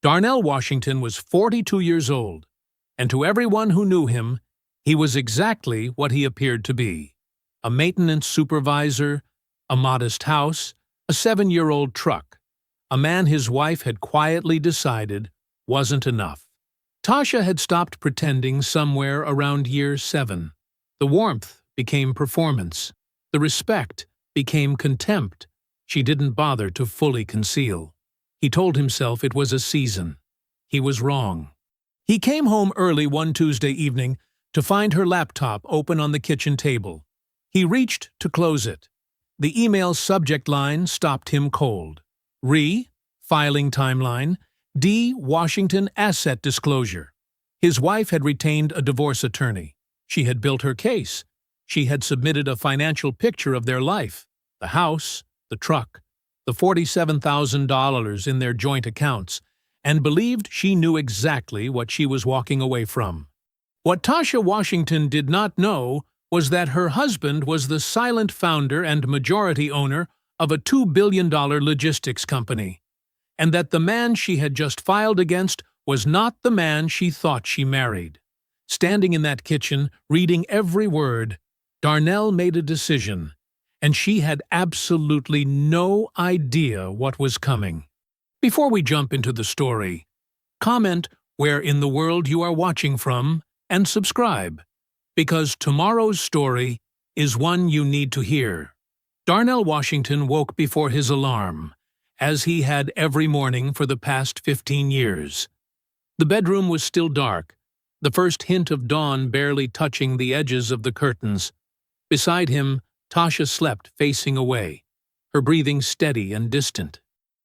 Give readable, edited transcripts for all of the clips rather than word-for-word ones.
Darnell Washington was 42 years old, and to everyone who knew him, he was exactly what he appeared to be: a maintenance supervisor, a modest house, a 7-year-old truck, a man his wife had quietly decided wasn't enough. Tasha had stopped pretending somewhere around year 7. The warmth became performance. The respect became contempt she didn't bother to fully conceal. He told himself it was a season. He was wrong. He came home early one Tuesday evening to find her laptop open on the kitchen table. He reached to close it. The email's subject line stopped him cold. Filing timeline. D. Washington asset disclosure. His wife had retained a divorce attorney. She had built her case. She had submitted a financial picture of their life: the house, the truck, the $47,000 in their joint accounts, and believed she knew exactly what she was walking away from. What Tasha Washington did not know was that her husband was the silent founder and majority owner of a $2 billion logistics company, and that the man she had just filed against was not the man she thought she married. Standing in that kitchen, reading every word, Darnell made a decision, and she had absolutely no idea what was coming. Before we jump into the story, comment where in the world you are watching from and subscribe, because tomorrow's story is one you need to hear. Darnell Washington woke before his alarm, as he had every morning for the past 15 years. The bedroom was still dark, the first hint of dawn barely touching the edges of the curtains. Beside him, Tasha slept facing away, her breathing steady and distant.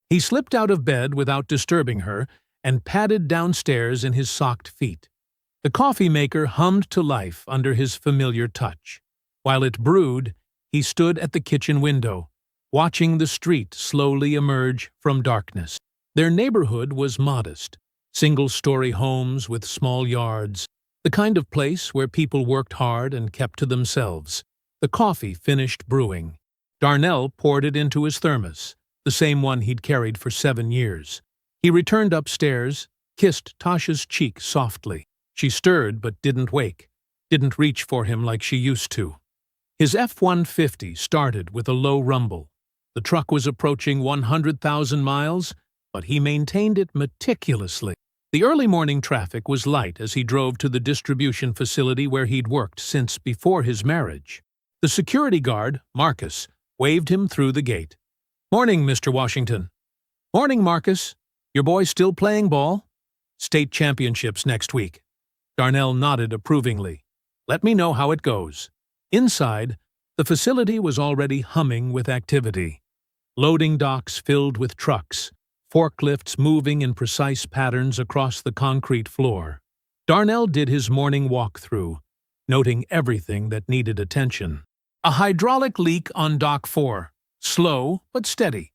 He slipped out of bed without disturbing her and padded downstairs in his socked feet. The coffee maker hummed to life under his familiar touch. While it brewed, he stood at the kitchen window, watching the street slowly emerge from darkness. Their neighborhood was modest, single-story homes with small yards, the kind of place where people worked hard and kept to themselves. The coffee finished brewing. Darnell poured it into his thermos, the same one he'd carried for 7 years. He returned upstairs, kissed Tasha's cheek softly. She stirred but didn't wake, didn't reach for him like she used to. His F-150 started with a low rumble. The truck was approaching 100,000 miles, but he maintained it meticulously. The early morning traffic was light as he drove to the distribution facility where he'd worked since before his marriage. The security guard, Marcus, waved him through the gate. "Morning, Mr. Washington." "Morning, Marcus. Your boy still playing ball?" "State championships next week." Darnell nodded approvingly. "Let me know how it goes." Inside, the facility was already humming with activity. Loading docks filled with trucks, forklifts moving in precise patterns across the concrete floor. Darnell did his morning walkthrough, noting everything that needed attention. A hydraulic leak on Dock 4, slow but steady.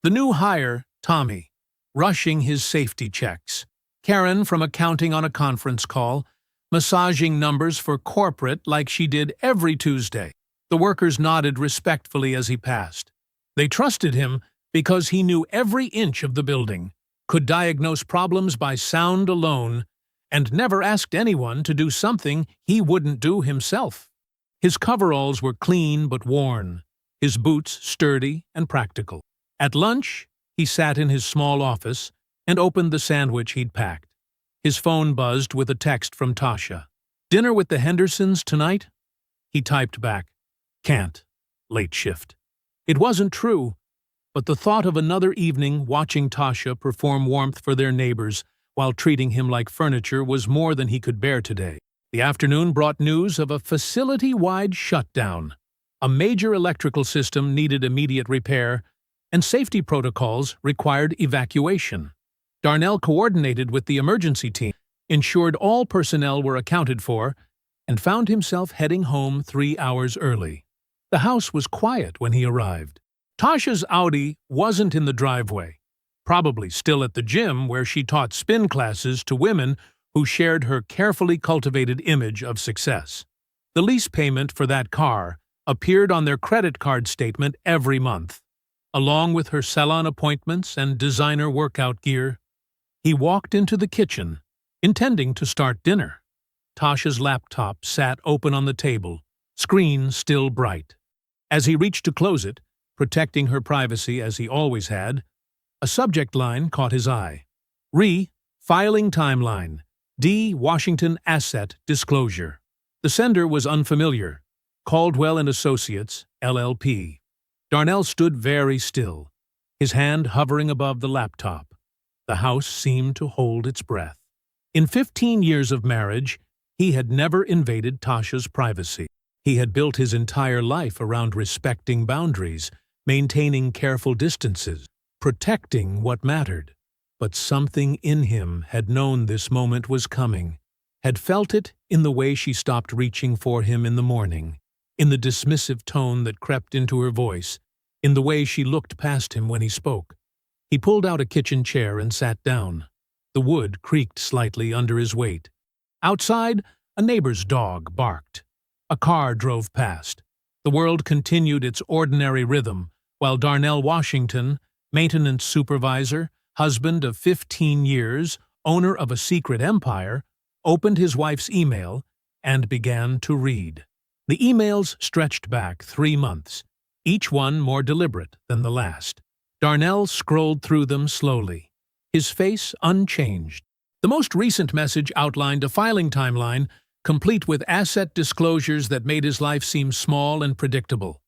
The new hire, Tommy, rushing his safety checks. Karen from accounting on a conference call, massaging numbers for corporate like she did every Tuesday. The workers nodded respectfully as he passed. They trusted him because he knew every inch of the building, could diagnose problems by sound alone, and never asked anyone to do something he wouldn't do himself. His coveralls were clean but worn, his boots sturdy and practical. At lunch, he sat in his small office and opened the sandwich he'd packed. His phone buzzed with a text from Tasha. "Dinner with the Hendersons tonight?" He typed back, "Can't. Late shift." It wasn't true, but the thought of another evening watching Tasha perform warmth for their neighbors while treating him like furniture was more than he could bear today. The afternoon brought news of a facility-wide shutdown. A major electrical system needed immediate repair, and safety protocols required evacuation. Darnell coordinated with the emergency team, ensured all personnel were accounted for, and found himself heading home 3 hours early. The house was quiet when he arrived. Tasha's Audi wasn't in the driveway, probably still at the gym where she taught spin classes to women who shared her carefully cultivated image of success. The lease payment for that car appeared on their credit card statement every month, along with her salon appointments and designer workout gear. He walked into the kitchen, intending to start dinner. Tasha's laptop sat open on the table, screen still bright. As he reached to close it, protecting her privacy as he always had, a subject line caught his eye. Filing timeline. D. Washington Asset Disclosure. The sender was unfamiliar. Caldwell and Associates, LLP. Darnell stood very still, his hand hovering above the laptop. The house seemed to hold its breath. In 15 years of marriage, he had never invaded Tasha's privacy. He had built his entire life around respecting boundaries, maintaining careful distances, protecting what mattered. But something in him had known this moment was coming, had felt it in the way she stopped reaching for him in the morning, in the dismissive tone that crept into her voice, in the way she looked past him when he spoke. He pulled out a kitchen chair and sat down. The wood creaked slightly under his weight. Outside, a neighbor's dog barked. A car drove past. The world continued its ordinary rhythm, while Darnell Washington, maintenance supervisor, husband of 15 years, owner of a secret empire, opened his wife's email and began to read. The emails stretched back 3 months, each one more deliberate than the last. Darnell scrolled through them slowly, his face unchanged. The most recent message outlined a filing timeline, complete with asset disclosures that made his life seem small and predictable.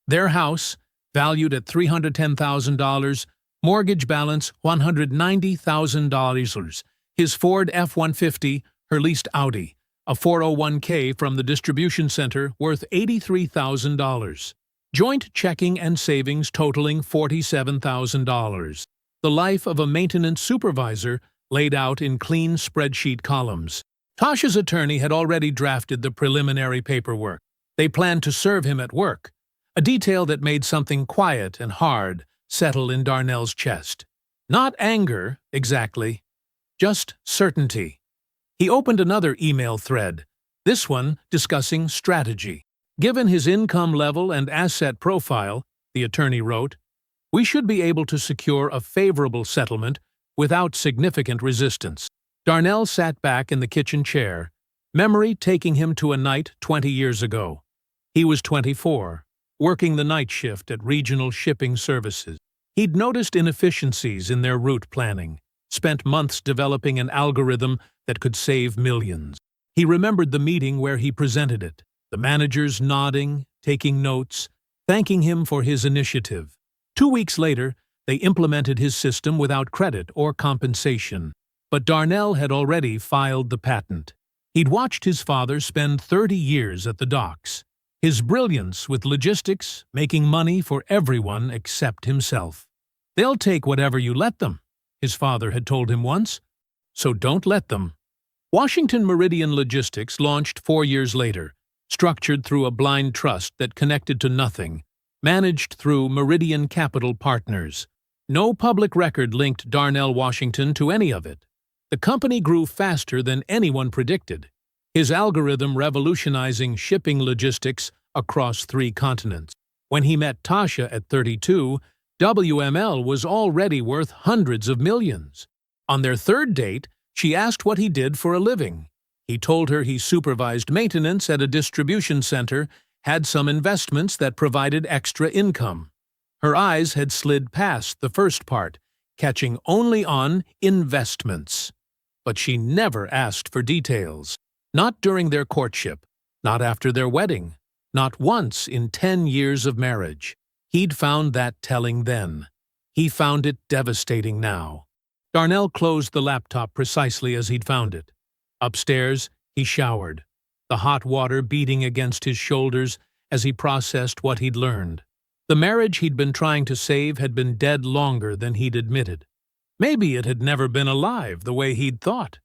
Their house, valued at $310,000, mortgage balance $190,000, his Ford F-150, her leased Audi, a 401k from the distribution center worth $83,000, joint checking and savings totaling $47,000. The life of a maintenance supervisor laid out in clean spreadsheet columns. Tasha's attorney had already drafted the preliminary paperwork. They planned to serve him at work, a detail that made something quiet and hard settle in Darnell's chest. Not anger, exactly, just certainty. He opened another email thread, this one discussing strategy. Given his income level and asset profile, the attorney wrote, we should be able to secure a favorable settlement without significant resistance. Darnell sat back in the kitchen chair, memory taking him to a night 20 years ago. He was 24, working the night shift at Regional Shipping Services. He'd noticed inefficiencies in their route planning, spent months developing an algorithm that could save millions. He remembered the meeting where he presented it, the managers nodding, taking notes, thanking him for his initiative. 2 weeks later, they implemented his system without credit or compensation. But Darnell had already filed the patent. He'd watched his father spend 30 years at the docks. His brilliance with logistics, making money for everyone except himself. They'll take whatever you let them, his father had told him once. So don't let them. Washington Meridian Logistics launched 4 years later, structured through a blind trust that connected to nothing, managed through Meridian Capital Partners. No public record linked Darnell Washington to any of it. The company grew faster than anyone predicted, his algorithm revolutionizing shipping logistics across 3 continents. When he met Tasha at 32, WML was already worth hundreds of millions. On their 3rd date, she asked what he did for a living. He told her he supervised maintenance at a distribution center, had some investments that provided extra income. Her eyes had slid past the first part, catching only on investments. But she never asked for details. Not during their courtship, not after their wedding, not once in 10 years of marriage. He'd found that telling then. He found it devastating now. Darnell closed the laptop precisely as he'd found it. Upstairs, he showered, the hot water beating against his shoulders as he processed what he'd learned. The marriage he'd been trying to save had been dead longer than he'd admitted. Maybe it had never been alive the way he'd thought.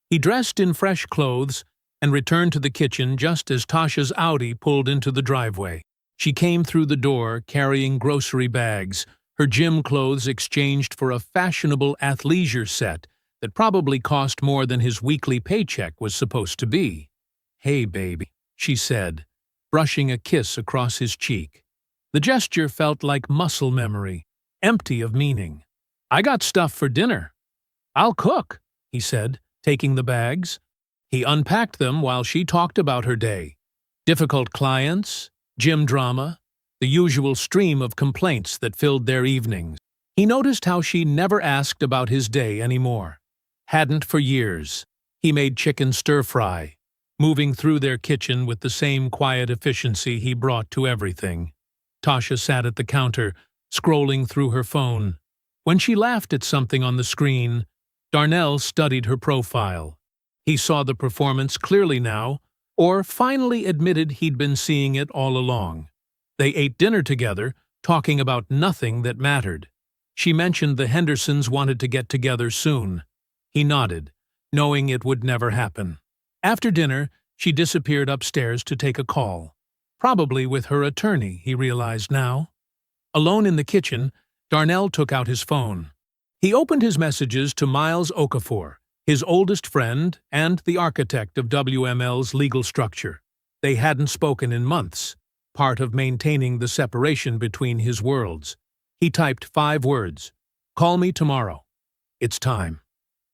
He dressed in fresh clothes and returned to the kitchen just as Tasha's Audi pulled into the driveway. She came through the door carrying grocery bags, her gym clothes exchanged for a fashionable athleisure set that probably cost more than his weekly paycheck was supposed to be. "Hey, baby," she said, brushing a kiss across his cheek. The gesture felt like muscle memory, empty of meaning. "I got stuff for dinner. I'll cook." he said, taking the bags. He unpacked them while she talked about her day. Difficult clients, gym drama, the usual stream of complaints that filled their evenings. He noticed how she never asked about his day anymore. Hadn't for years. He made chicken stir-fry, moving through their kitchen with the same quiet efficiency he brought to everything. Tasha sat at the counter, scrolling through her phone. When she laughed at something on the screen, Darnell studied her profile. He saw the performance clearly now, or finally admitted he'd been seeing it all along. They ate dinner together, talking about nothing that mattered. She mentioned the Hendersons wanted to get together soon. He nodded, knowing it would never happen. After dinner, she disappeared upstairs to take a call. Probably with her attorney, he realized now. Alone in the kitchen, Darnell took out his phone. He opened his messages to Miles Okafor, his oldest friend and the architect of WML's legal structure. They hadn't spoken in months, part of maintaining the separation between his worlds. He typed 5 words. "Call me tomorrow. It's time."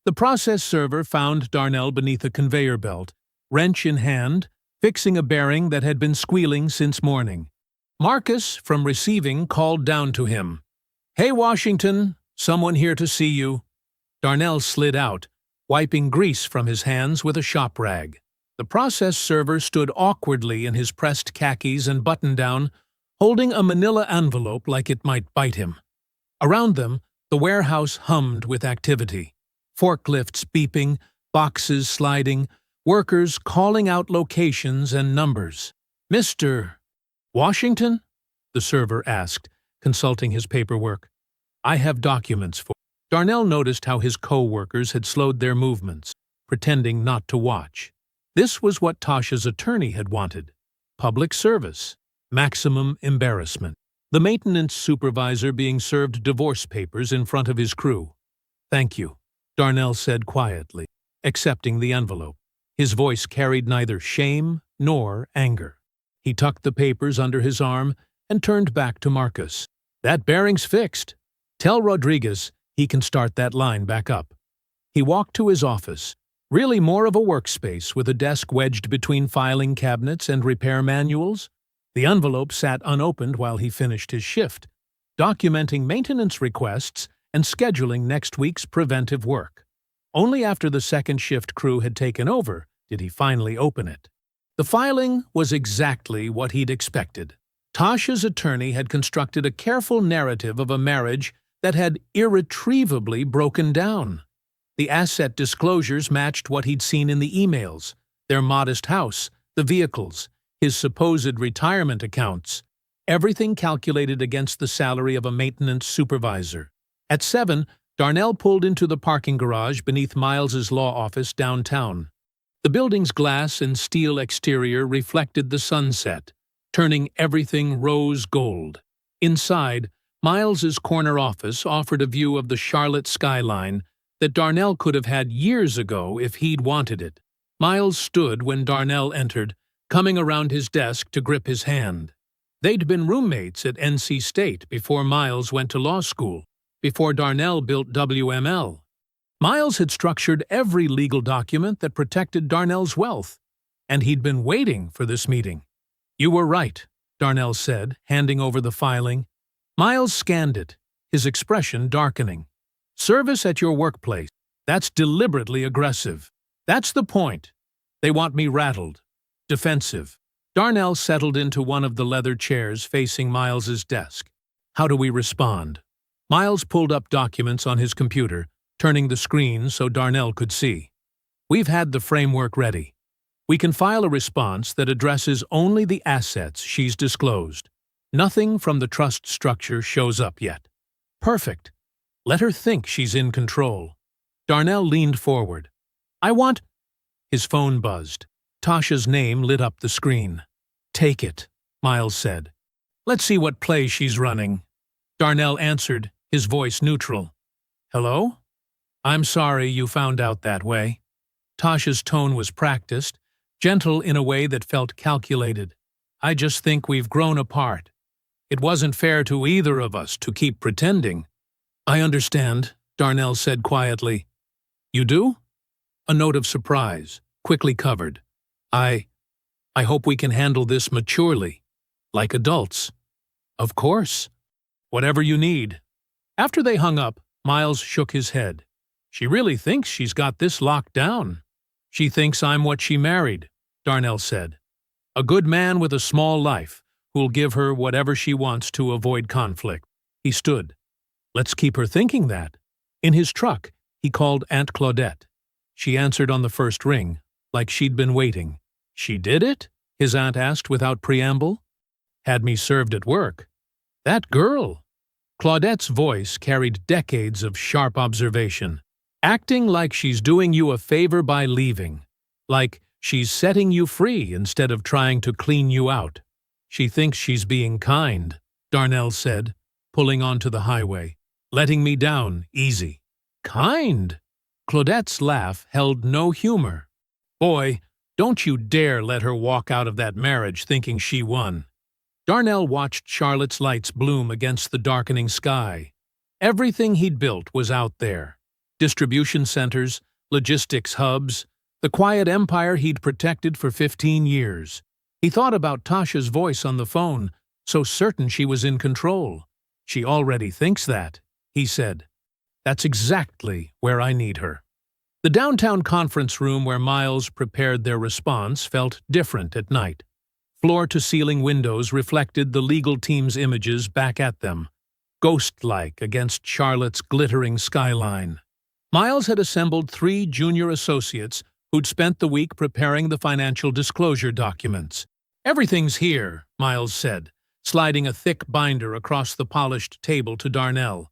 The process server found Darnell beneath a conveyor belt, wrench in hand, fixing a bearing that had been squealing since morning. Marcus, from receiving, called down to him. "Hey, Washington, someone here to see you." Darnell slid out, wiping grease from his hands with a shop rag. The process server stood awkwardly in his pressed khakis and button-down, holding a manila envelope like it might bite him. Around them, the warehouse hummed with activity. Forklifts beeping, boxes sliding, workers calling out locations and numbers. "Mr. Washington?" the server asked, consulting his paperwork. "I have documents for—" Darnell noticed how his co-workers had slowed their movements, pretending not to watch. This was what Tasha's attorney had wanted. Public service. Maximum embarrassment. The maintenance supervisor being served divorce papers in front of his crew. "Thank you," Darnell said quietly, accepting the envelope. His voice carried neither shame nor anger. He tucked the papers under his arm and turned back to Marcus. "That bearing's fixed. Tell Rodriguez he can start that line back up." He walked to his office, really more of a workspace with a desk wedged between filing cabinets and repair manuals. The envelope sat unopened while he finished his shift, documenting maintenance requests and scheduling next week's preventive work. Only after the second shift crew had taken over did he finally open it. The filing was exactly what he'd expected. Tasha's attorney had constructed a careful narrative of a marriage that had irretrievably broken down. The asset disclosures matched what he'd seen in the emails: their modest house, the vehicles, his supposed retirement accounts, everything calculated against the salary of a maintenance supervisor. At 7, Darnell pulled into the parking garage beneath Miles's law office downtown. The building's glass and steel exterior reflected the sunset, turning everything rose gold. Inside, Miles's corner office offered a view of the Charlotte skyline that Darnell could have had years ago if he'd wanted it. Miles stood when Darnell entered, coming around his desk to grip his hand. They'd been roommates at NC State before Miles went to law school, before Darnell built WML. Miles had structured every legal document that protected Darnell's wealth, and he'd been waiting for this meeting. "You were right," Darnell said, handing over the filing. Miles scanned it, his expression darkening. "Service at your workplace. That's deliberately aggressive. That's the point. They want me rattled. Defensive." Darnell settled into one of the leather chairs facing Miles's desk. "How do we respond?" Miles pulled up documents on his computer, turning the screen so Darnell could see. "We've had the framework ready. We can file a response that addresses only the assets she's disclosed. Nothing from the trust structure shows up yet." "Perfect. Let her think she's in control." Darnell leaned forward. "I want—" His phone buzzed. Tasha's name lit up the screen. "Take it," Miles said. "Let's see what play she's running." Darnell answered, his voice neutral. "Hello? I'm sorry you found out that way." Tasha's tone was practiced, gentle in a way that felt calculated. "I just think we've grown apart. It wasn't fair to either of us to keep pretending." "I understand," Darnell said quietly. "You do?" A note of surprise, quickly covered. I hope we can handle this maturely, like adults. Of course. Whatever you need. After they hung up, Miles shook his head. She really thinks she's got this locked down. She thinks I'm what she married, Darnell said. A good man with a small life, who'll give her whatever she wants to avoid conflict. He stood. Let's keep her thinking that. In his truck, he called Aunt Claudette. She answered on the first ring, like she'd been waiting. She did it? His aunt asked without preamble. Had me served at work. That girl! Claudette's voice carried decades of sharp observation. Acting like she's doing you a favor by leaving. Like she's setting you free instead of trying to clean you out. She thinks she's being kind, Darnell said, pulling onto the highway. Letting me down, easy. Kind? Claudette's laugh held no humor. Boy, don't you dare let her walk out of that marriage thinking she won. Darnell watched Charlotte's lights bloom against the darkening sky. Everything he'd built was out there. Distribution centers, logistics hubs, the quiet empire he'd protected for 15 years. He thought about Tasha's voice on the phone, so certain she was in control. She already thinks that, he said. That's exactly where I need her. The downtown conference room where Miles prepared their response felt different at night. Floor-to-ceiling windows reflected the legal team's images back at them, ghost-like against Charlotte's glittering skyline. Miles had assembled 3 junior associates who'd spent the week preparing the financial disclosure documents. Everything's here, Miles said, sliding a thick binder across the polished table to Darnell.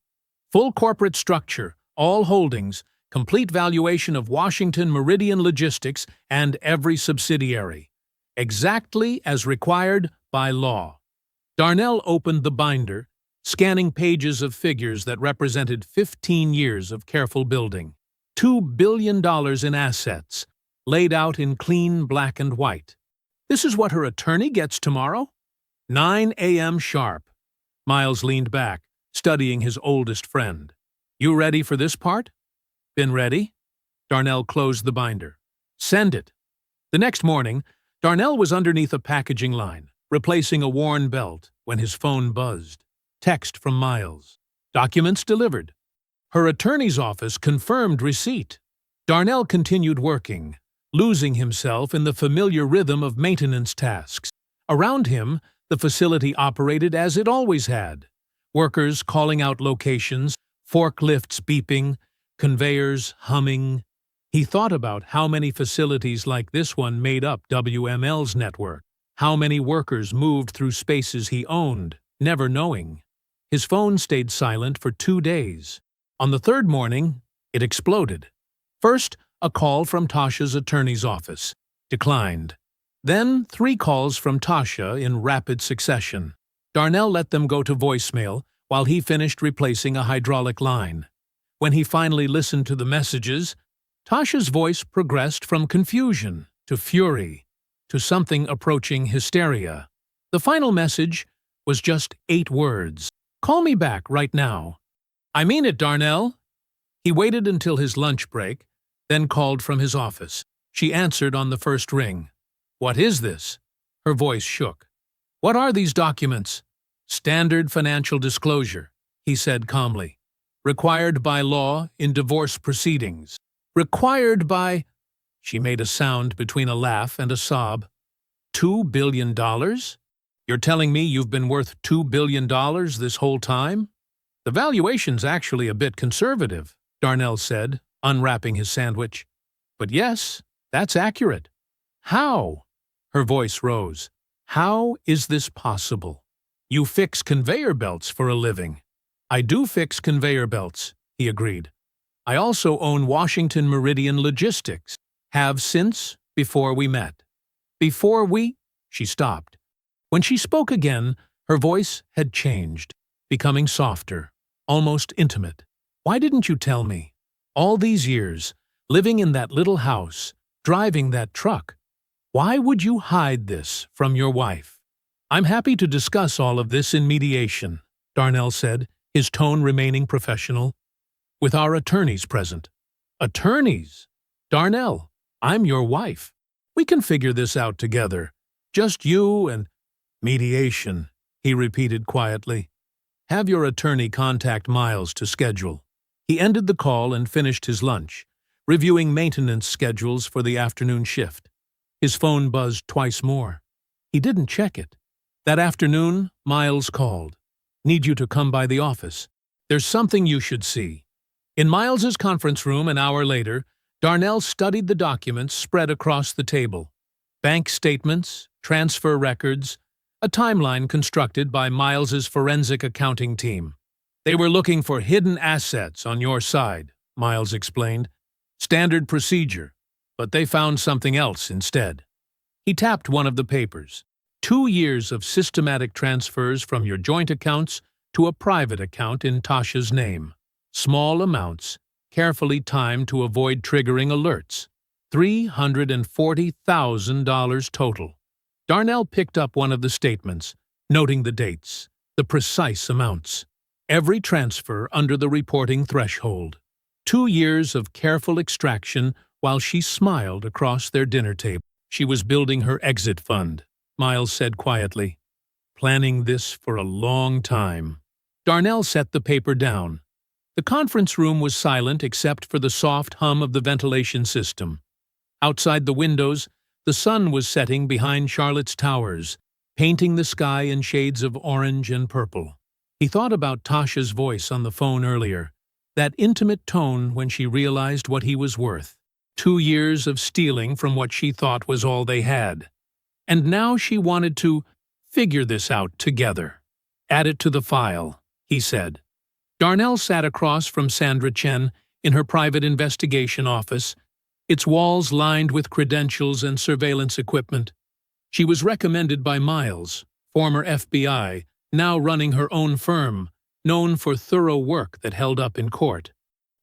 Full corporate structure, all holdings, complete valuation of Washington Meridian Logistics and every subsidiary. Exactly as required by law. Darnell opened the binder, scanning pages of figures that represented 15 years of careful building. $2 billion in assets, laid out in clean black and white. This is what her attorney gets tomorrow? 9 a.m. sharp. Miles leaned back, studying his oldest friend. You ready for this part? Been ready? Darnell closed the binder. Send it. The next morning, Darnell was underneath a packaging line, replacing a worn belt, when his phone buzzed. Text from Miles. Documents delivered. Her attorney's office confirmed receipt. Darnell continued working, losing himself in the familiar rhythm of maintenance tasks. Around him, the facility operated as it always had. Workers calling out locations, forklifts beeping, conveyors humming. He thought about how many facilities like this one made up WML's network, how many workers moved through spaces he owned, never knowing. His phone stayed silent for 2 days. On the third morning, it exploded. First, a call from Tasha's attorney's office. Declined. Then, 3 calls from Tasha in rapid succession. Darnell let them go to voicemail while he finished replacing a hydraulic line. When he finally listened to the messages, Tasha's voice progressed from confusion to fury to something approaching hysteria. The final message was just 8 words. Call me back right now. I mean it, Darnell. He waited until his lunch break, then called from his office. She answered on the first ring. What is this? Her voice shook. What are these documents? Standard financial disclosure, he said calmly. Required by law in divorce proceedings. Required by... She made a sound between a laugh and a sob. $2 billion? You're telling me you've been worth $2 billion this whole time? The valuation's actually a bit conservative, Darnell said, unwrapping his sandwich. But yes, that's accurate. How? Her voice rose. How is this possible? You fix conveyor belts for a living. I do fix conveyor belts, he agreed. I also own Washington Meridian Logistics. Have since, before we met. Before we... She stopped. When she spoke again, her voice had changed, becoming softer, almost intimate. Why didn't you tell me? All these years, living in that little house, driving that truck. Why would you hide this from your wife? I'm happy to discuss all of this in mediation, Darnell said, his tone remaining professional. With our attorneys present. Attorneys? Darnell, I'm your wife. We can figure this out together. Just you and mediation, he repeated quietly. Have your attorney contact Miles to schedule. He ended the call and finished his lunch, reviewing maintenance schedules for the afternoon shift. His phone buzzed twice more. He didn't check it. That afternoon, Miles called. Need you to come by the office. There's something you should see. In Miles's conference room an hour later, Darnell studied the documents spread across the table. Bank statements, transfer records, a timeline constructed by Miles's forensic accounting team. They were looking for hidden assets on your side, Miles explained. Standard procedure, but they found something else instead. He tapped one of the papers. 2 years of systematic transfers from your joint accounts to a private account in Tasha's name. Small amounts, carefully timed to avoid triggering alerts. $340,000 total. Darnell picked up one of the statements, noting the dates, the precise amounts. Every transfer under the reporting threshold. 2 years of careful extraction while she smiled across their dinner table. She was building her exit fund, Miles said quietly. Planning this for a long time. Darnell set the paper down. The conference room was silent except for the soft hum of the ventilation system. Outside the windows, the sun was setting behind Charlotte's towers, painting the sky in shades of orange and purple. He thought about Tasha's voice on the phone earlier, that intimate tone when she realized what he was worth. 2 years of stealing from what she thought was all they had. And now she wanted to figure this out together. Add it to the file, he said. Darnell sat across from Sandra Chen in her private investigation office, its walls lined with credentials and surveillance equipment. She was recommended by Miles, former FBI, now running her own firm, known for thorough work that held up in court.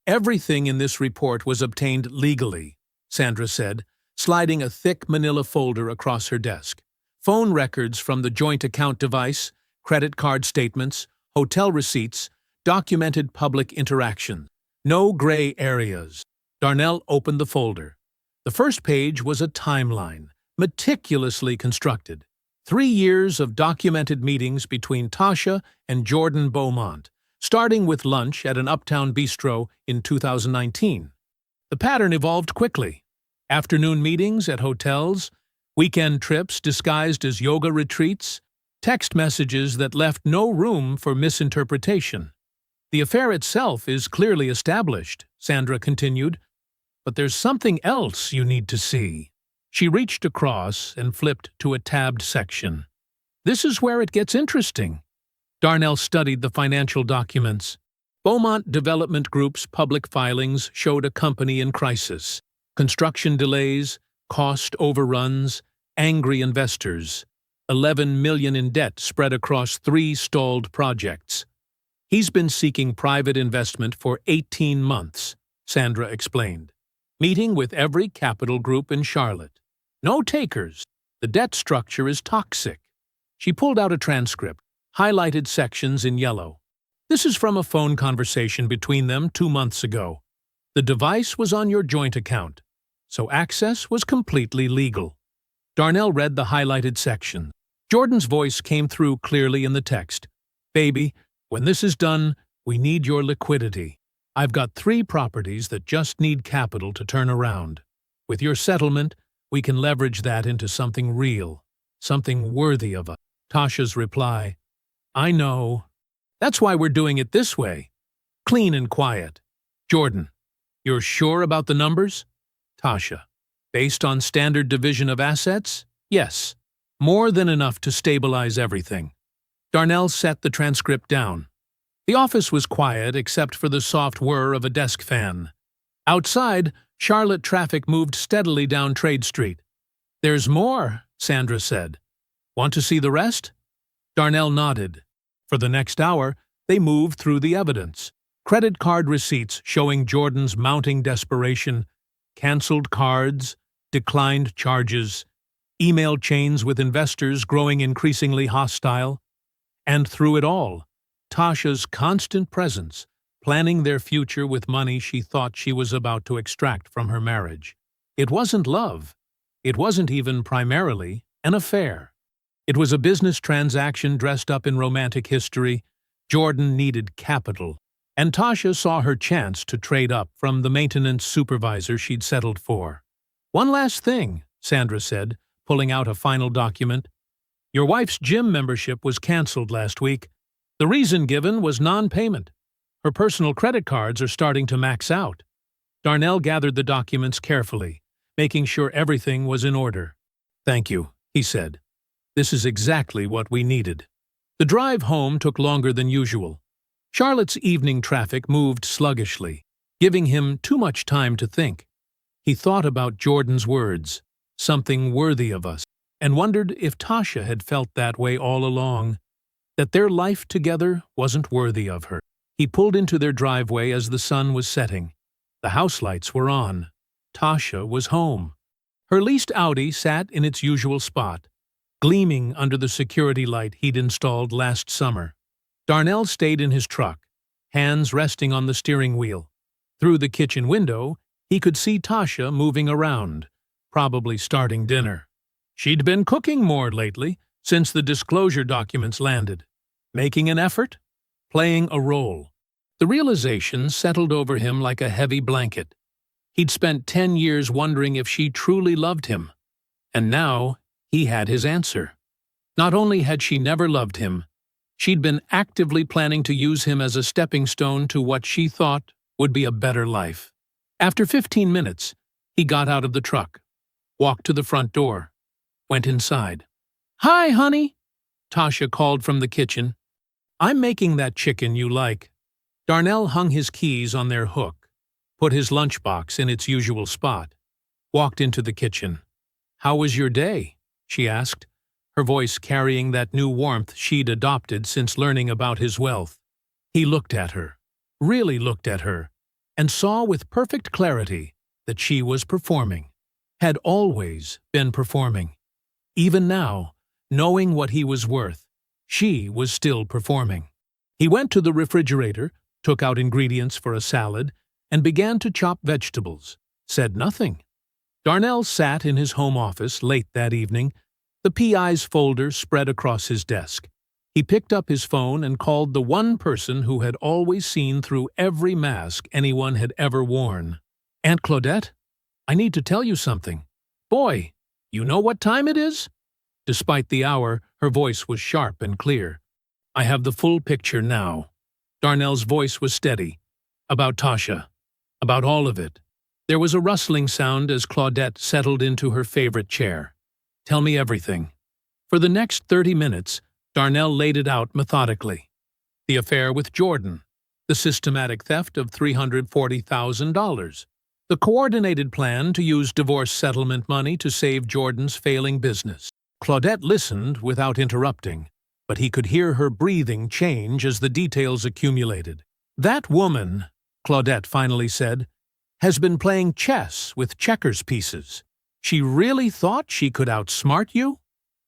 Everything in this report was obtained legally, Sandra said, sliding a thick manila folder across her desk. Phone records from the joint account device, credit card statements, hotel receipts, documented public interactions. No gray areas. Darnell opened the folder. The first page was a timeline, meticulously constructed. 3 years of documented meetings between Tasha and Jordan Beaumont, starting with lunch at an uptown bistro in 2019. The pattern evolved quickly. Afternoon meetings at hotels, weekend trips disguised as yoga retreats, text messages that left no room for misinterpretation. The affair itself is clearly established, Sandra continued, but there's something else you need to see. She reached across and flipped to a tabbed section. This is where it gets interesting. Darnell studied the financial documents. Beaumont Development Group's public filings showed a company in crisis. Construction delays, cost overruns, angry investors. $11 million in debt spread across 3 stalled projects. He's been seeking private investment for 18 months, Sandra explained, meeting with every capital group in Charlotte. No takers. The debt structure is toxic. She pulled out a transcript, highlighted sections in yellow. This is from a phone conversation between them 2 months ago. The device was on your joint account, so access was completely legal. Darnell read the highlighted section. Jordan's voice came through clearly in the text. Baby, when this is done, we need your liquidity. I've got 3 properties that just need capital to turn around. With your settlement, we can leverage that into something real, something worthy of us. Tasha's reply, I know. That's why we're doing it this way. Clean and quiet. Jordan, you're sure about the numbers? Tasha, based on standard division of assets? Yes. More than enough to stabilize everything. Darnell set the transcript down. The office was quiet except for the soft whir of a desk fan. Outside, Charlotte traffic moved steadily down Trade Street. There's more, Sandra said. Want to see the rest? Darnell nodded. For the next hour, they moved through the evidence. Credit card receipts showing Jordan's mounting desperation, canceled cards, declined charges, email chains with investors growing increasingly hostile. And through it all, Tasha's constant presence, planning their future with money she thought she was about to extract from her marriage. It wasn't love. It wasn't even primarily an affair. It was a business transaction dressed up in romantic history. Jordan needed capital, and Tasha saw her chance to trade up from the maintenance supervisor she'd settled for. "One last thing," Sandra said, pulling out a final document. "Your wife's gym membership was canceled last week. The reason given was non-payment. Her personal credit cards are starting to max out." Darnell gathered the documents carefully, making sure everything was in order. "Thank you," he said. "This is exactly what we needed." The drive home took longer than usual. Charlotte's evening traffic moved sluggishly, giving him too much time to think. He thought about Jordan's words, "something worthy of us," and wondered if Tasha had felt that way all along, that their life together wasn't worthy of her. He pulled into their driveway as the sun was setting. The house lights were on. Tasha was home. Her leased Audi sat in its usual spot, gleaming under the security light he'd installed last summer. Darnell stayed in his truck, hands resting on the steering wheel. Through the kitchen window, he could see Tasha moving around, probably starting dinner. She'd been cooking more lately, since the disclosure documents landed. Making an effort, playing a role. The realization settled over him like a heavy blanket. He'd spent 10 years wondering if she truly loved him, and now he had his answer. Not only had she never loved him, she'd been actively planning to use him as a stepping stone to what she thought would be a better life. After 15 minutes, he got out of the truck, walked to the front door, went inside. "Hi, honey," Tasha called from the kitchen. "I'm making that chicken you like." Darnell hung his keys on their hook, put his lunchbox in its usual spot, walked into the kitchen. "How was your day?" she asked, her voice carrying that new warmth she'd adopted since learning about his wealth. He looked at her, really looked at her, and saw with perfect clarity that she was performing, had always been performing. Even now, knowing what he was worth, she was still performing. He went to the refrigerator, took out ingredients for a salad, and began to chop vegetables, said nothing. Darnell sat in his home office late that evening, the PI's folder spread across his desk. He picked up his phone and called the one person who had always seen through every mask anyone had ever worn. "Aunt Claudette, I need to tell you something. Boy, you know what time it is?" Despite the hour, her voice was sharp and clear. "I have the full picture now." Darnell's voice was steady. "About Tasha. About all of it." There was a rustling sound as Claudette settled into her favorite chair. "Tell me everything." For the next 30 minutes, Darnell laid it out methodically. The affair with Jordan, the systematic theft of $340,000, the coordinated plan to use divorce settlement money to save Jordan's failing business. Claudette listened without interrupting, but he could hear her breathing change as the details accumulated. "That woman," Claudette finally said, "has been playing chess with checkers pieces. She really thought she could outsmart you?"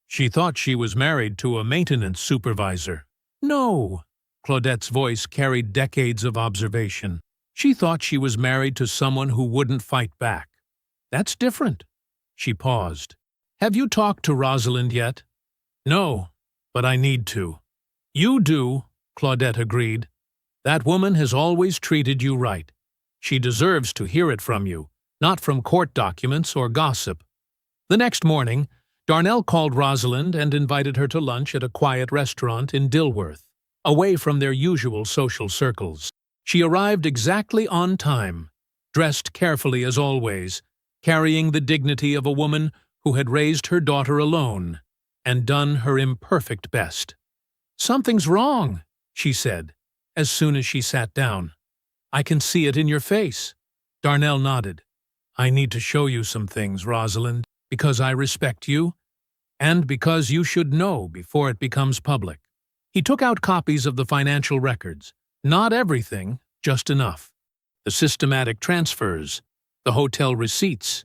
"She thought she was married to a maintenance supervisor." "No." Claudette's voice carried decades of observation. "She thought she was married to someone who wouldn't fight back. That's different." She paused. "Have you talked to Rosalind yet?" "No, but I need to." "You do," Claudette agreed. "That woman has always treated you right. She deserves to hear it from you, not from court documents or gossip." The next morning, Darnell called Rosalind and invited her to lunch at a quiet restaurant in Dilworth, away from their usual social circles. She arrived exactly on time, dressed carefully as always, carrying the dignity of a woman who had raised her daughter alone and done her imperfect best. "Something's wrong," she said, as soon as she sat down. "I can see it in your face." Darnell nodded. "I need to show you some things, Rosalind, because I respect you, and because you should know before it becomes public." He took out copies of the financial records. Not everything, just enough. The systematic transfers, the hotel receipts,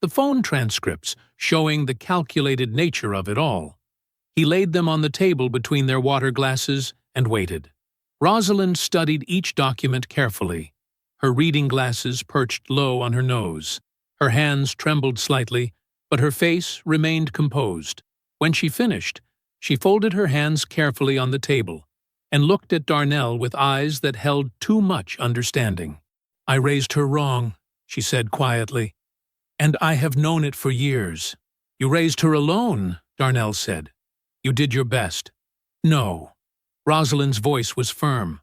the phone transcripts showing the calculated nature of it all. He laid them on the table between their water glasses and waited. Rosalind studied each document carefully. Her reading glasses perched low on her nose. Her hands trembled slightly, but her face remained composed. When she finished, she folded her hands carefully on the table and looked at Darnell with eyes that held too much understanding. "I raised her wrong," she said quietly, "and I have known it for years." "You raised her alone," Darnell said. "You did your best." "No." Rosalind's voice was firm.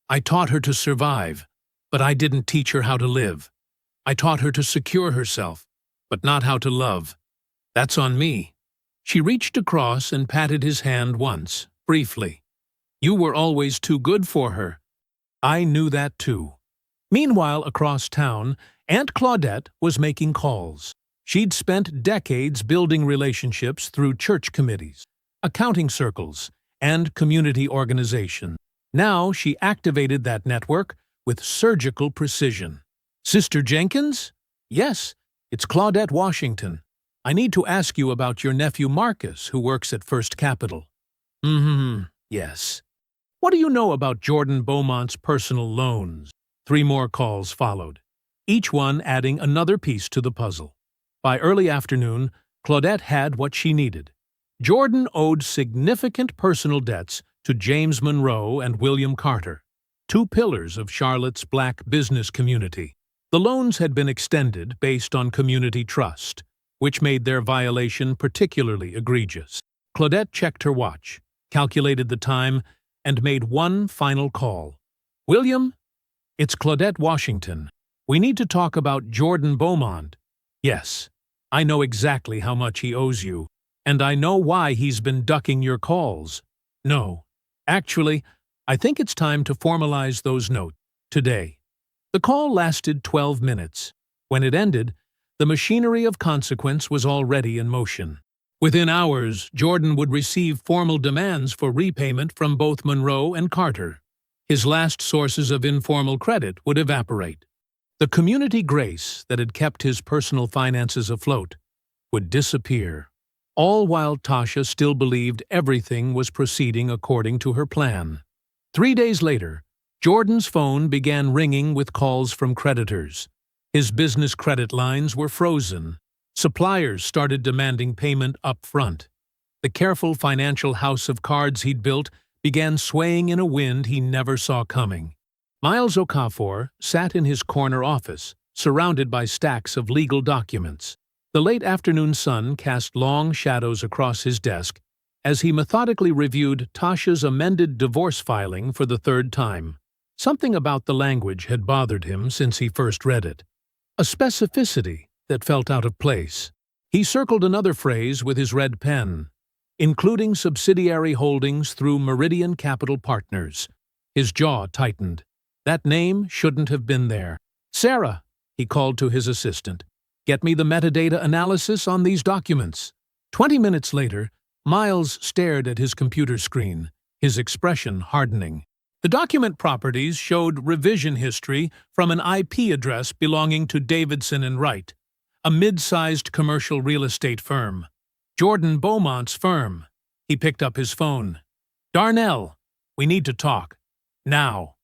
"I taught her to survive, but I didn't teach her how to live. I taught her to secure herself, but not how to love. That's on me." She reached across and patted his hand once, briefly. "You were always too good for her. I knew that too." Meanwhile, across town, Aunt Claudette was making calls. She'd spent decades building relationships through church committees, accounting circles, and community organizations. Now she activated that network with surgical precision. "Sister Jenkins?" "Yes, it's Claudette Washington. I need to ask you about your nephew Marcus, who works at First Capital." Yes." "What do you know about Jordan Beaumont's personal loans?" 3 more calls followed, each one adding another piece to the puzzle. By early afternoon, Claudette had what she needed. Jordan owed significant personal debts to James Monroe and William Carter, 2 pillars of Charlotte's black business community. The loans had been extended based on community trust, which made their violation particularly egregious. Claudette checked her watch, calculated the time, and made one final call. "William? It's Claudette Washington. We need to talk about Jordan Beaumont." "Yes, I know exactly how much he owes you, and I know why he's been ducking your calls." "No. Actually, I think it's time to formalize those notes today." The call lasted 12 minutes. When it ended, the machinery of consequence was already in motion. Within hours, Jordan would receive formal demands for repayment from both Monroe and Carter. His last sources of informal credit would evaporate. The community grace that had kept his personal finances afloat would disappear, all while Tasha still believed everything was proceeding according to her plan. 3 days later, Jordan's phone began ringing with calls from creditors. His business credit lines were frozen. Suppliers started demanding payment up front. The careful financial house of cards he'd built began swaying in a wind he never saw coming. Miles Okafor sat in his corner office, surrounded by stacks of legal documents. The late afternoon sun cast long shadows across his desk as he methodically reviewed Tasha's amended divorce filing for the 3rd time. Something about the language had bothered him since he first read it. A specificity that felt out of place. He circled another phrase with his red pen, including subsidiary holdings through Meridian Capital Partners. His jaw tightened. That name shouldn't have been there. "Sarah," he called to his assistant, "get me the metadata analysis on these documents." 20 minutes later, Miles stared at his computer screen, his expression hardening. The document properties showed revision history from an IP address belonging to Davidson and Wright, a mid-sized commercial real estate firm. Jordan Beaumont's firm. He picked up his phone. "Darnell, we need to talk. Now."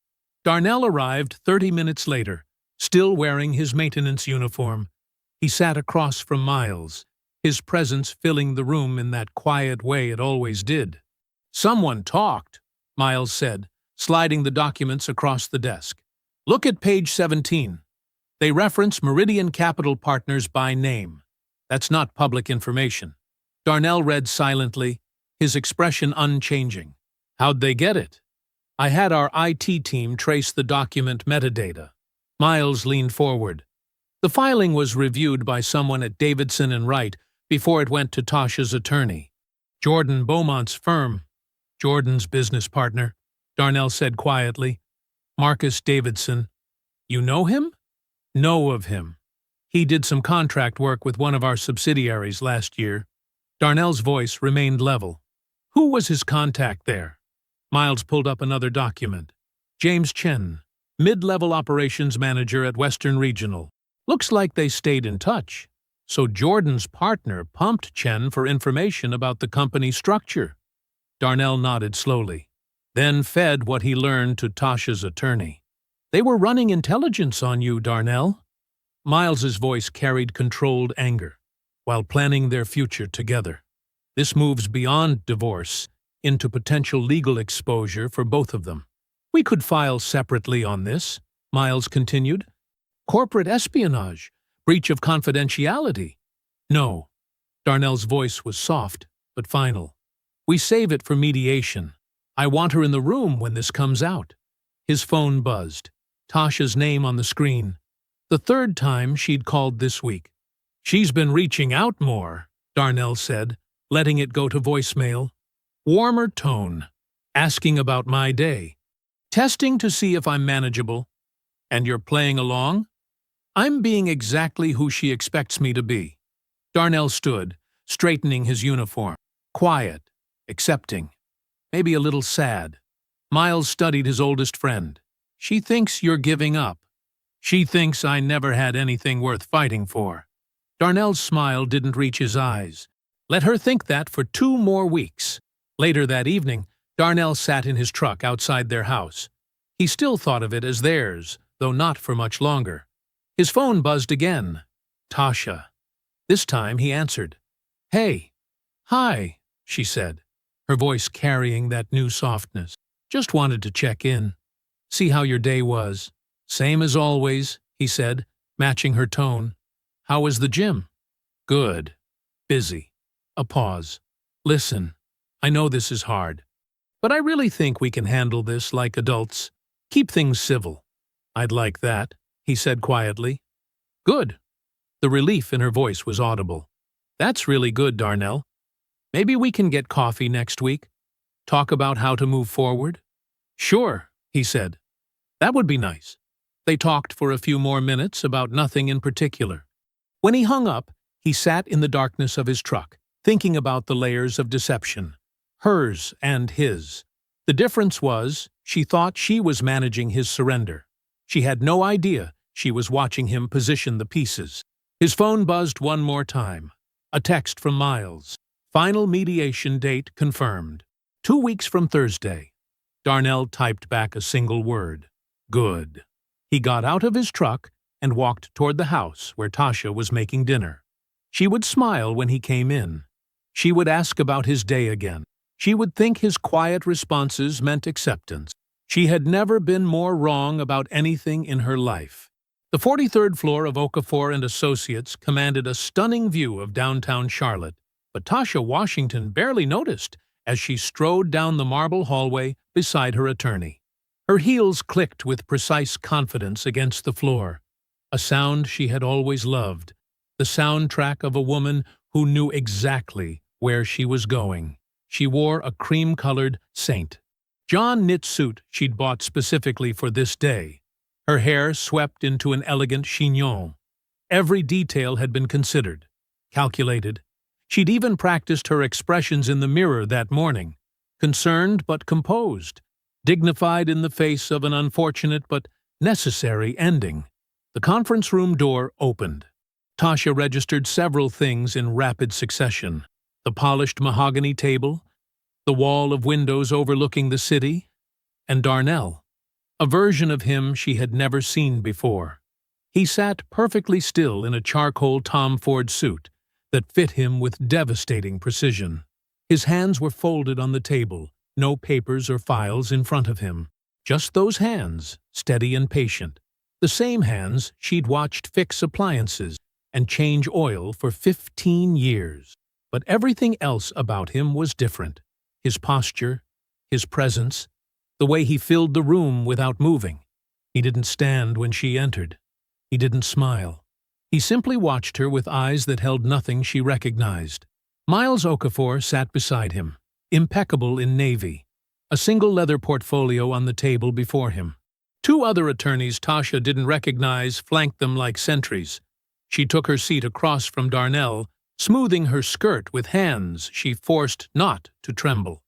Darnell arrived 30 minutes later, still wearing his maintenance uniform. He sat across from Miles, his presence filling the room in that quiet way it always did. "Someone talked," Miles said, sliding the documents across the desk. "Look at page 17. They reference Meridian Capital Partners by name. That's not public information." Darnell read silently, his expression unchanging. "How'd they get it?" "I had our IT team trace the document metadata." Miles leaned forward. "The filing was reviewed by someone at Davidson and Wright before it went to Tasha's attorney. Jordan Beaumont's firm, Jordan's business partner," Darnell said quietly. "Marcus Davidson. You know him?" "Know of him. He did some contract work with one of our subsidiaries last year." Darnell's voice remained level. "Who was his contact there?" Miles pulled up another document. "James Chen, mid-level operations manager at Western Regional. Looks like they stayed in touch. So Jordan's partner pumped Chen for information about the company structure." Darnell nodded slowly. then fed what he learned to Tasha's attorney. "They were running intelligence on you, Darnell." Miles's voice carried controlled anger, while planning their future together. "This moves beyond divorce into potential legal exposure for both of them. We could file separately on this," Miles continued. "Corporate espionage, breach of confidentiality." "No." Darnell's voice was soft, but final. "We save it for mediation. I want her in the room when this comes out." His phone buzzed. Tasha's name on the screen. The third time she'd called this week. "She's been reaching out more," Darnell said, letting it go to voicemail. Warmer tone. "Asking about my day. Testing to see if I'm manageable. And you're playing along?" "I'm being exactly who she expects me to be." Darnell stood, straightening his uniform. Quiet, accepting, maybe a little sad. Miles studied his oldest friend. "She thinks you're giving up. She thinks I never had anything worth fighting for." Darnell's smile didn't reach his eyes. Let her think that for 2 more weeks. Later that evening, Darnell sat in his truck outside their house. He still thought of it as theirs, though not for much longer. His phone buzzed again. Tasha. This time he answered. "Hey." "Hi," she said, her voice carrying that new softness. "Just wanted to check in. See how your day was." "Same as always," he said, matching her tone. "How was the gym?" "Good. Busy." A pause. "Listen, I know this is hard, but I really think we can handle this like adults. Keep things civil." "I'd like that," he said quietly. "Good." The relief in her voice was audible. "That's really good, Darnell. Maybe we can get coffee next week? Talk about how to move forward?" "Sure," he said. "That would be nice." They talked for a few more minutes about nothing in particular. When he hung up, he sat in the darkness of his truck, thinking about the layers of deception. Hers and his. The difference was, she thought she was managing his surrender. She had no idea she was watching him position the pieces. His phone buzzed one more time. A text from Miles. Final mediation date confirmed. 2 weeks from Thursday. Darnell typed back a single word. Good. He got out of his truck and walked toward the house where Tasha was making dinner. She would smile when he came in. She would ask about his day again. She would think his quiet responses meant acceptance. She had never been more wrong about anything in her life. The 43rd floor of Okafor and Associates commanded a stunning view of downtown Charlotte, but Tasha Washington barely noticed as she strode down the marble hallway beside her attorney. Her heels clicked with precise confidence against the floor, a sound she had always loved, the soundtrack of a woman who knew exactly where she was going. She wore a cream-colored Saint John knit suit she'd bought specifically for this day. Her hair swept into an elegant chignon. Every detail had been considered, calculated. She'd even practiced her expressions in the mirror that morning, concerned but composed, dignified in the face of an unfortunate but necessary ending. The conference room door opened. Tasha registered several things in rapid succession. The polished mahogany table, the wall of windows overlooking the city, and Darnell, a version of him she had never seen before. He sat perfectly still in a charcoal Tom Ford suit that fit him with devastating precision. His hands were folded on the table, no papers or files in front of him. Just those hands, steady and patient. The same hands she'd watched fix appliances and change oil for 15 years. But everything else about him was different. His posture, his presence, the way he filled the room without moving. He didn't stand when she entered. He didn't smile. He simply watched her with eyes that held nothing she recognized. Miles Okafor sat beside him, impeccable in navy, a single leather portfolio on the table before him. 2 other attorneys Tasha didn't recognize flanked them like sentries. She took her seat across from Darnell, smoothing her skirt with hands she forced not to tremble.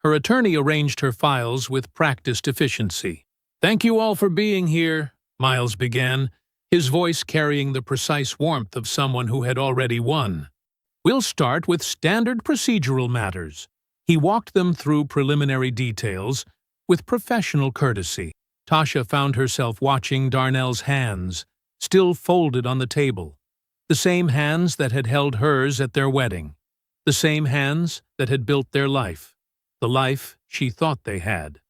Her attorney arranged her files with practiced efficiency. "Thank you all for being here," Miles began, his voice carrying the precise warmth of someone who had already won. "We'll start with standard procedural matters." He walked them through preliminary details, with professional courtesy. Tasha found herself watching Darnell's hands, still folded on the table. The same hands that had held hers at their wedding. The same hands that had built their life. The life she thought they had.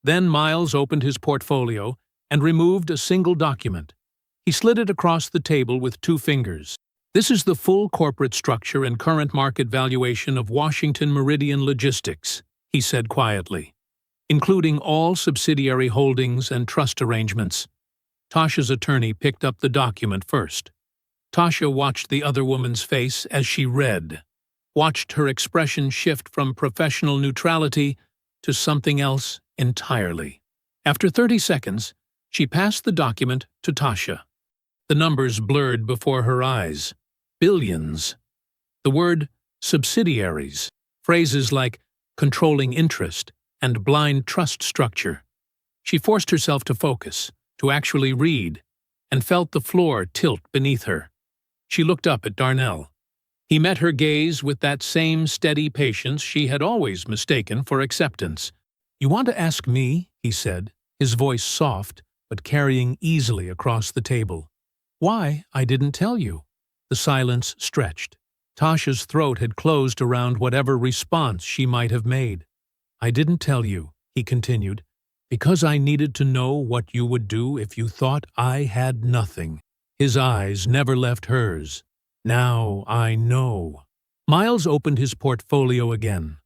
Then Miles opened his portfolio and removed a single document. He slid it across the table with 2 fingers. This is the full corporate structure and current market valuation of Washington Meridian Logistics, he said quietly, including all subsidiary holdings and trust arrangements. Tasha's attorney picked up the document first. Tasha watched the other woman's face as she read, watched her expression shift from professional neutrality to something else entirely. After 30 seconds, she passed the document to Tasha. The numbers blurred before her eyes. Billions. The word subsidiaries. Phrases like controlling interest and blind trust structure. She forced herself to focus, to actually read, and felt the floor tilt beneath her. She looked up at Darnell. He met her gaze with that same steady patience she had always mistaken for acceptance. "You want to ask me?" he said, his voice soft but carrying easily across the table. "Why, I didn't tell you." The silence stretched. Tasha's throat had closed around whatever response she might have made. "I didn't tell you," he continued, "because I needed to know what you would do if you thought I had nothing." His eyes never left hers. "Now I know." Miles opened his portfolio again.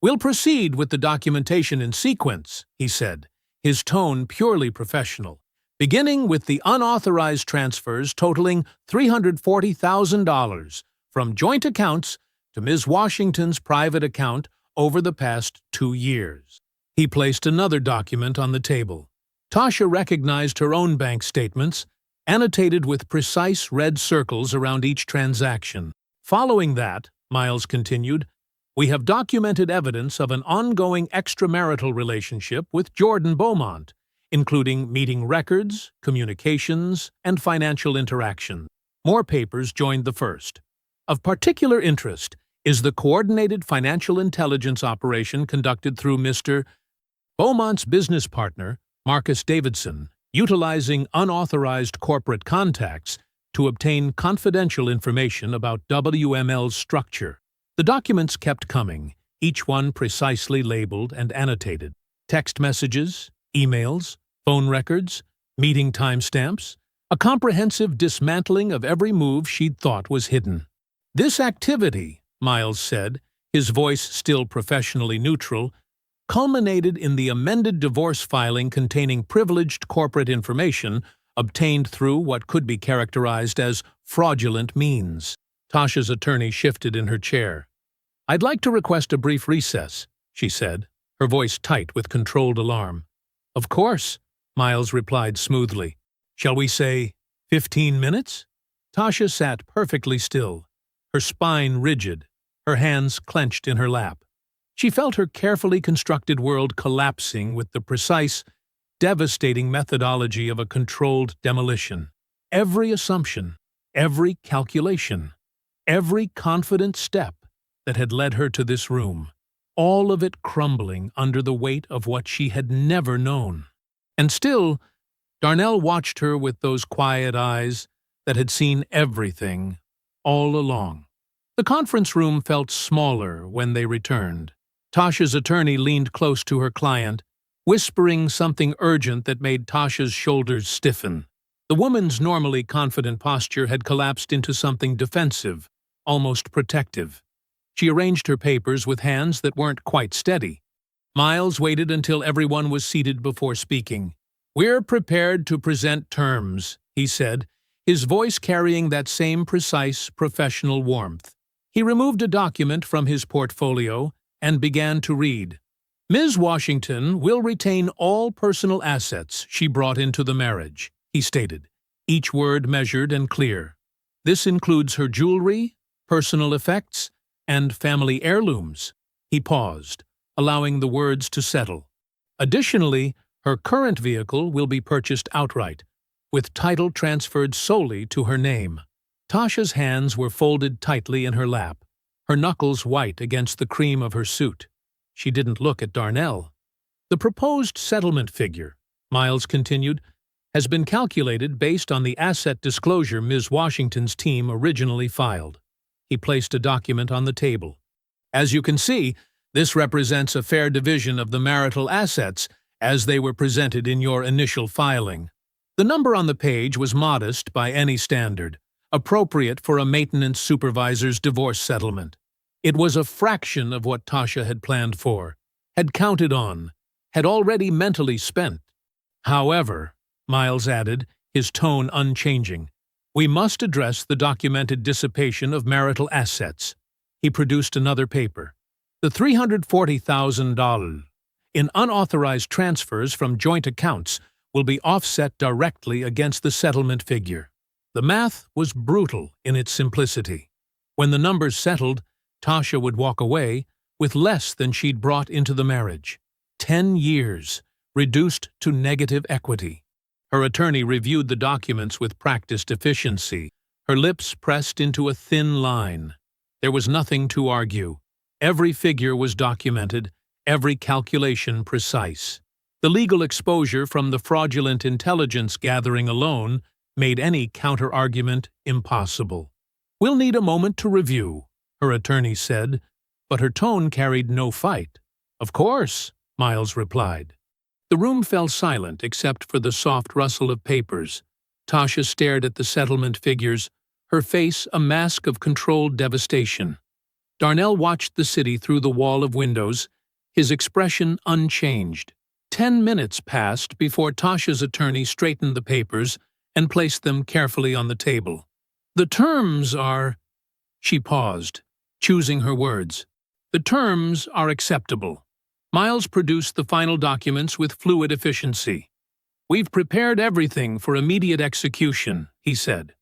"We'll proceed with the documentation in sequence," he said, his tone purely professional, beginning with the unauthorized transfers totaling $340,000 from joint accounts to Ms. Washington's private account over the past 2 years. He placed another document on the table. Tasha recognized her own bank statements, annotated with precise red circles around each transaction. "Following that," Miles continued, "we have documented evidence of an ongoing extramarital relationship with Jordan Beaumont, including meeting records, communications, and financial interaction." More papers joined the first. Of particular interest is the coordinated financial intelligence operation conducted through Mr. Beaumont's business partner, Marcus Davidson, utilizing unauthorized corporate contacts to obtain confidential information about WML's structure. The documents kept coming, each one precisely labeled and annotated. Text messages, emails, phone records, meeting timestamps, a comprehensive dismantling of every move she'd thought was hidden. "This activity," Miles said, his voice still professionally neutral, culminated in the amended divorce filing containing privileged corporate information obtained through what could be characterized as fraudulent means. Tasha's attorney shifted in her chair. "I'd like to request a brief recess," she said, her voice tight with controlled alarm. "Of course," Miles replied smoothly. "Shall we say 15 minutes?" Tasha sat perfectly still, her spine rigid, her hands clenched in her lap. She felt her carefully constructed world collapsing with the precise, devastating methodology of a controlled demolition. Every assumption, every calculation, every confident step that had led her to this room, all of it crumbling under the weight of what she had never known. And still, Darnell watched her with those quiet eyes that had seen everything all along. The conference room felt smaller when they returned. Tasha's attorney leaned close to her client, whispering something urgent that made Tasha's shoulders stiffen. The woman's normally confident posture had collapsed into something defensive, almost protective. She arranged her papers with hands that weren't quite steady. Miles waited until everyone was seated before speaking. "We're prepared to present terms," he said, his voice carrying that same precise, professional warmth. He removed a document from his portfolio and began to read. "Ms. Washington will retain all personal assets she brought into the marriage," he stated, each word measured and clear. "This includes her jewelry, personal effects, and family heirlooms." He paused, allowing the words to settle. "Additionally, her current vehicle will be purchased outright, with title transferred solely to her name." Tasha's hands were folded tightly in her lap, her knuckles white against the cream of her suit. She didn't look at Darnell. The proposed settlement figure, Miles continued, has been calculated based on the asset disclosure Ms. Washington's team originally filed. He placed a document on the table. As you can see, this represents a fair division of the marital assets as they were presented in your initial filing. The number on the page was modest by any standard, appropriate for a maintenance supervisor's divorce settlement. It was a fraction of what Tasha had planned for, had counted on, had already mentally spent. However, Miles added, his tone unchanging, we must address the documented dissipation of marital assets. He produced another paper. The $340,000 in unauthorized transfers from joint accounts will be offset directly against the settlement figure. The math was brutal in its simplicity. When the numbers settled, Tasha would walk away with less than she'd brought into the marriage. 10 years, reduced to negative equity. Her attorney reviewed the documents with practiced efficiency, her lips pressed into a thin line. There was nothing to argue. Every figure was documented, every calculation precise. The legal exposure from the fraudulent intelligence gathering alone made any counter-argument impossible. We'll need a moment to review, her attorney said, but her tone carried no fight. Of course, Miles replied. The room fell silent except for the soft rustle of papers. Tasha stared at the settlement figures, her face a mask of controlled devastation. Darnell watched the city through the wall of windows, his expression unchanged. 10 minutes passed before Tasha's attorney straightened the papers and placed them carefully on the table. The terms are... She paused, choosing her words. The terms are acceptable. Miles produced the final documents with fluid efficiency. We've prepared everything for immediate execution, he said.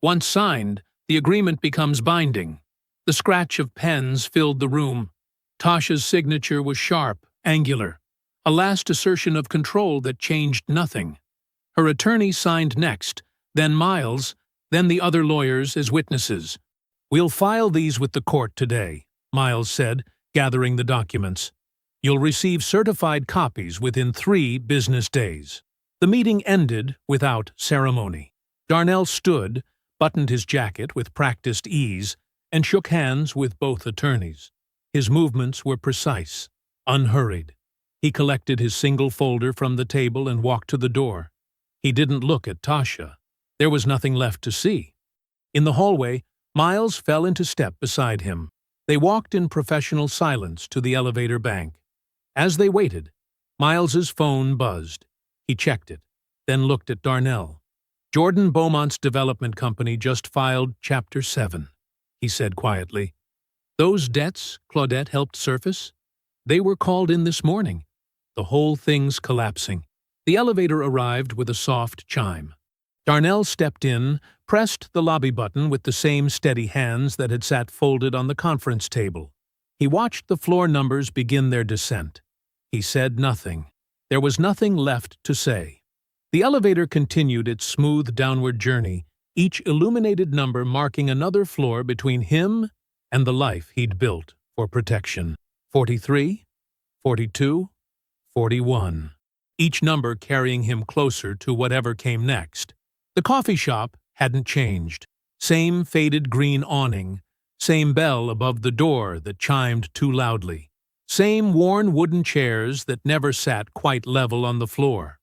Once signed, the agreement becomes binding. The scratch of pens filled the room. Tasha's signature was sharp, angular, a last assertion of control that changed nothing. Her attorney signed next, then Miles, then the other lawyers as witnesses. We'll file these with the court today, Miles said, gathering the documents. You'll receive certified copies within 3 business days. The meeting ended without ceremony. Darnell stood, buttoned his jacket with practiced ease, and shook hands with both attorneys. His movements were precise, unhurried. He collected his single folder from the table and walked to the door. He didn't look at Tasha. There was nothing left to see. In the hallway, Miles fell into step beside him. They walked in professional silence to the elevator bank. As they waited, Miles's phone buzzed. He checked it, then looked at Darnell. Jordan Beaumont's development company just filed Chapter 7, he said quietly. Those debts Claudette helped surface? They were called in this morning. The whole thing's collapsing. The elevator arrived with a soft chime. Darnell stepped in, pressed the lobby button with the same steady hands that had sat folded on the conference table. He watched the floor numbers begin their descent. He said nothing. There was nothing left to say. The elevator continued its smooth downward journey, each illuminated number marking another floor between him and the life he'd built for protection. 43, 42, 41. Each number carrying him closer to whatever came next. The coffee shop hadn't changed. Same faded green awning, same bell above the door that chimed too loudly. Same worn wooden chairs that never sat quite level on the floor.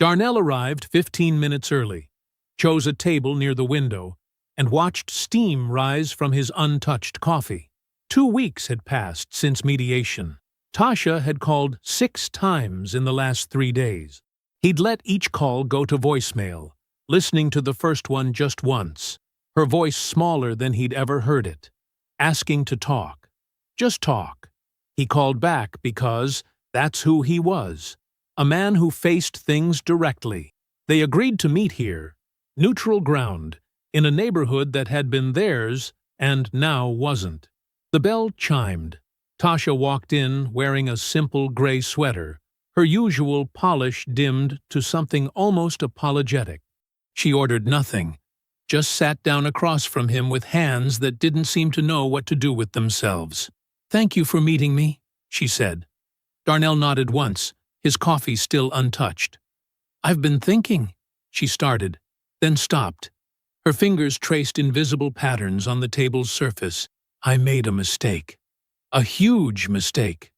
Darnell arrived 15 minutes early, chose a table near the window, and watched steam rise from his untouched coffee. 2 weeks had passed since mediation. Tasha had called 6 times in the last 3 days. He'd let each call go to voicemail, listening to the first one just once, her voice smaller than he'd ever heard it, asking to talk. Just talk. He called back because that's who he was, a man who faced things directly. They agreed to meet here, neutral ground, in a neighborhood that had been theirs and now wasn't. The bell chimed. Tasha walked in wearing a simple gray sweater, her usual polish dimmed to something almost apologetic. She ordered nothing, just sat down across from him with hands that didn't seem to know what to do with themselves. "Thank you for meeting me," she said. Darnell nodded once, his coffee still untouched. "I've been thinking," she started, then stopped. Her fingers traced invisible patterns on the table's surface. "I made a mistake. A huge mistake."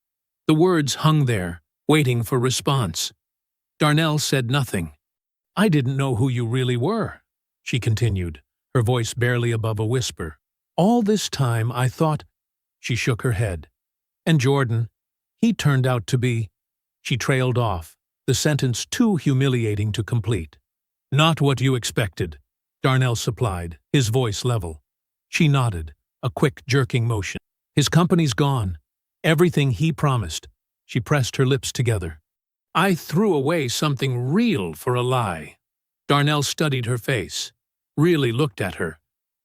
The words hung there, waiting for response. Darnell said nothing. "I didn't know who you really were," she continued, her voice barely above a whisper. "All this time I thought—" She shook her head. "And Jordan, he turned out to be—" She trailed off, the sentence too humiliating to complete. "Not what you expected," Darnell supplied, his voice level. She nodded, a quick, jerking motion. "His company's gone. Everything he promised." She pressed her lips together. "I threw away something real for a lie." Darnell studied her face, really looked at her,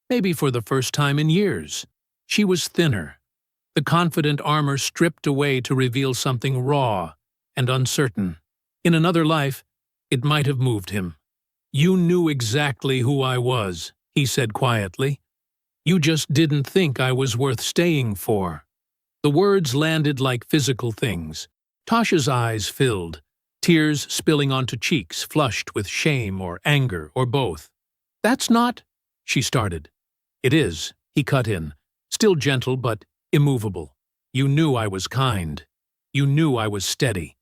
maybe for the first time in years. She was thinner, the confident armor stripped away to reveal something raw and uncertain. In another life, it might have moved him. "You knew exactly who I was," he said quietly. "You just didn't think I was worth staying for." The words landed like physical things. Tasha's eyes filled, tears spilling onto cheeks flushed with shame or anger or both. "That's not—" she started. "It is," he cut in, still gentle but immovable. "You knew I was kind. You knew I was steady.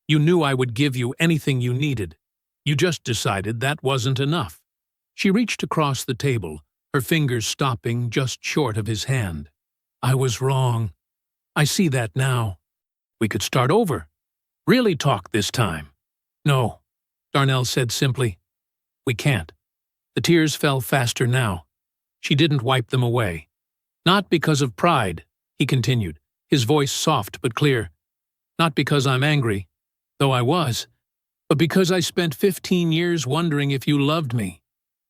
You knew I would give you anything you needed. You just decided that wasn't enough." She reached across the table, her fingers stopping just short of his hand. "I was wrong. I see that now. We could start over. Really talk this time." "No," Darnell said simply. "We can't." The tears fell faster now. She didn't wipe them away. "Not because of pride," he continued, his voice soft but clear. "Not because I'm angry, though I was, but because I spent 15 years wondering if you loved me,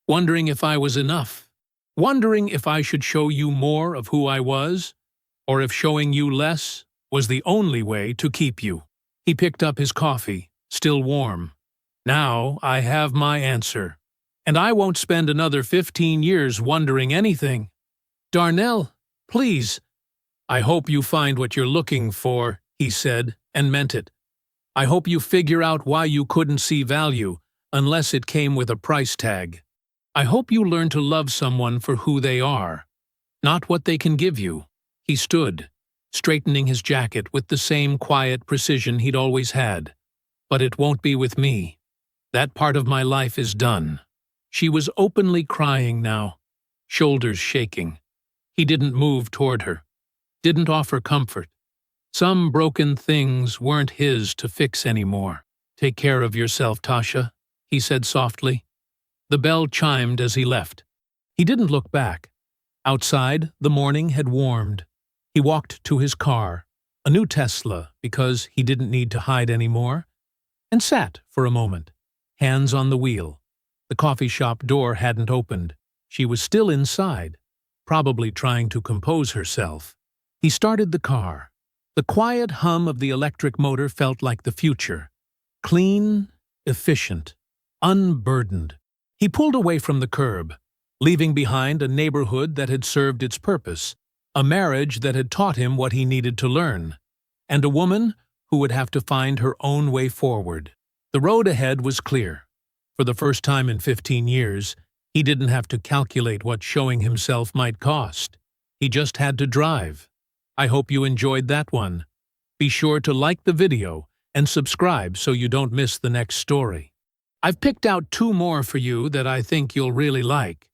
wondering if I was enough, wondering if I should show you more of who I was, or if showing you less was the only way to keep you." He picked up his coffee, still warm. "Now I have my answer, and I won't spend another 15 years wondering anything." "Darnell, please." "I hope you find what you're looking for," he said, and meant it. "I hope you figure out why you couldn't see value unless it came with a price tag. I hope you learn to love someone for who they are, not what they can give you." He stood, straightening his jacket with the same quiet precision he'd always had. "But it won't be with me. That part of my life is done." She was openly crying now, shoulders shaking. He didn't move toward her, didn't offer comfort. Some broken things weren't his to fix anymore. "Take care of yourself, Tasha," he said softly. The bell chimed as he left. He didn't look back. Outside, the morning had warmed. He walked to his car, a new Tesla because he didn't need to hide anymore, and sat for a moment, hands on the wheel. The coffee shop door hadn't opened. She was still inside, probably trying to compose herself. He started the car. The quiet hum of the electric motor felt like the future. Clean, efficient, unburdened. He pulled away from the curb, leaving behind a neighborhood that had served its purpose, a marriage that had taught him what he needed to learn, and a woman who would have to find her own way forward. The road ahead was clear. For the first time in 15 years, he didn't have to calculate what showing himself might cost. He just had to drive. I hope you enjoyed that one. Be sure to like the video and subscribe so you don't miss the next story. I've picked out 2 more for you that I think you'll really like.